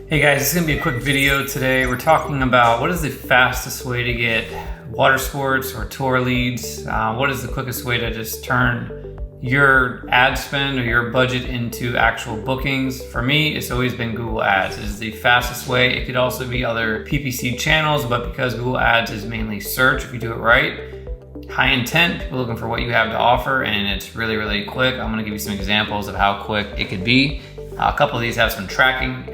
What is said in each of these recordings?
Hey guys, this is going to be a quick video today. We're talking about what is the fastest way to get water sports or tour leads. What is the quickest way to just turn your ad spend or your budget into actual bookings? For me, it's always been Google Ads. It is the fastest way. It could also be other PPC channels, but because Google Ads is mainly search, if you do it right, high intent, people looking for what you have to offer, and it's really, really quick. I'm going to give you some examples of how quick it could be. A couple of these have some tracking,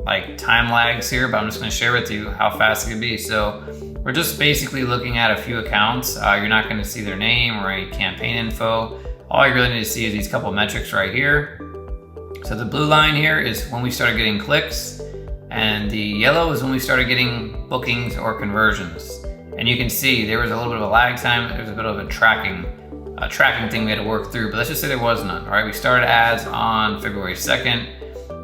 like time lags here, but I'm just going to share with you how fast it can be. So we're just basically looking at a few accounts. You're not going to see their name or any campaign info. All you really need to see is these couple metrics right here. So the blue line here is when we started getting clicks, and the yellow is when we started getting bookings or conversions. And you can see there was a little bit of a lag time. There was a bit of a tracking thing we had to work through, but let's just say there was none. All right, we started ads on February 2nd.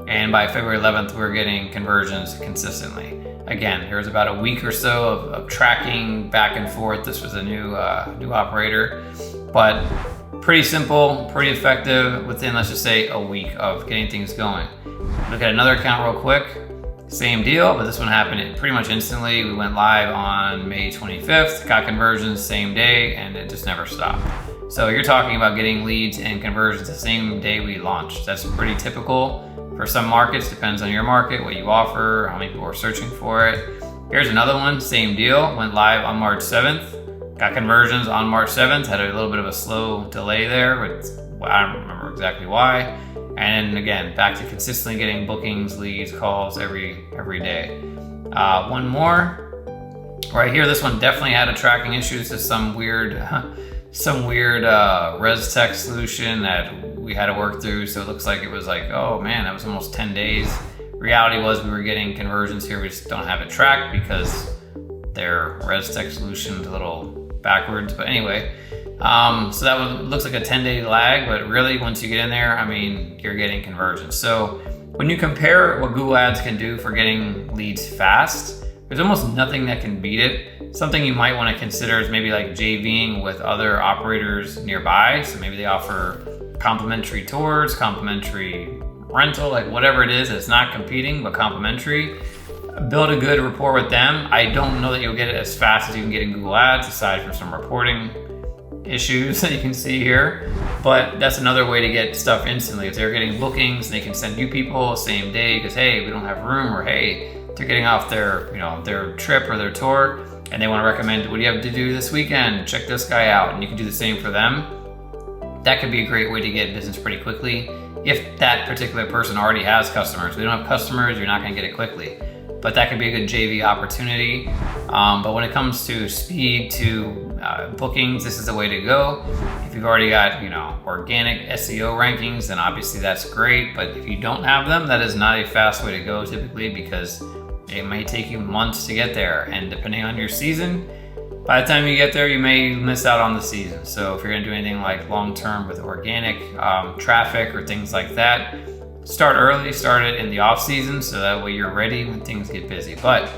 And by February 11th, we were getting conversions consistently. Again, there was about a week or so of tracking back and forth. This was a new operator, but pretty simple, pretty effective within, let's just say, a week of getting things going. Look at another account real quick. Same deal, but this one happened pretty much instantly. We went live on May 25th, got conversions same day, and it just never stopped. So you're talking about getting leads and conversions the same day we launched. That's pretty typical. For some markets, depends on your market, what you offer, how many people are searching for it. Here's another one, same deal, went live on March 7th, got conversions on March 7th, had a little bit of a slow delay there, but I don't remember exactly why. And again, back to consistently getting bookings, leads, calls every day. One more, right here, this one definitely had a tracking issue. This is some weird res tech solution that we had to work through. So it looks like it was like, oh man, that was almost 10 days. Reality was we were getting conversions here. We just don't have it tracked because their res tech solution is a little backwards. But anyway, so that looks like a 10-day lag, but really once you get in there, I mean, you're getting conversions. So when you compare what Google Ads can do for getting leads fast, there's almost nothing that can beat it. Something you might want to consider is maybe like JVing with other operators nearby. So maybe they offer complimentary tours, complimentary rental, like whatever it is, it's not competing, but complimentary. Build a good rapport with them. I don't know that you'll get it as fast as you can get in Google Ads, aside from some reporting issues that you can see here. But that's another way to get stuff instantly. If they're getting bookings, they can send you people same day because, hey, we don't have room, or hey, they're getting off their, their trip or their tour, and they want to recommend, what do you have to do this weekend? Check this guy out. And you can do the same for them. That could be a great way to get business pretty quickly. If that particular person already has customers. If they don't have customers, you're not going to get it quickly. But that could be a good JV opportunity. But when it comes to speed to bookings, this is the way to go. If you've already got, organic SEO rankings, then obviously that's great. But if you don't have them, that is not a fast way to go typically, because it may take you months to get there. And depending on your season, by the time you get there, you may miss out on the season. So if you're gonna do anything like long-term with organic traffic or things like that, start early, start it in the off season, so that way you're ready when things get busy. But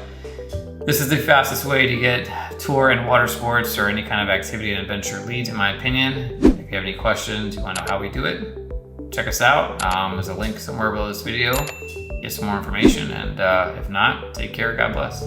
this is the fastest way to get tour and water sports or any kind of activity and adventure leads, in my opinion. If you have any questions, you wanna know how we do it, check us out. There's a link somewhere below this video. Get some more information, and if not, take care, God bless.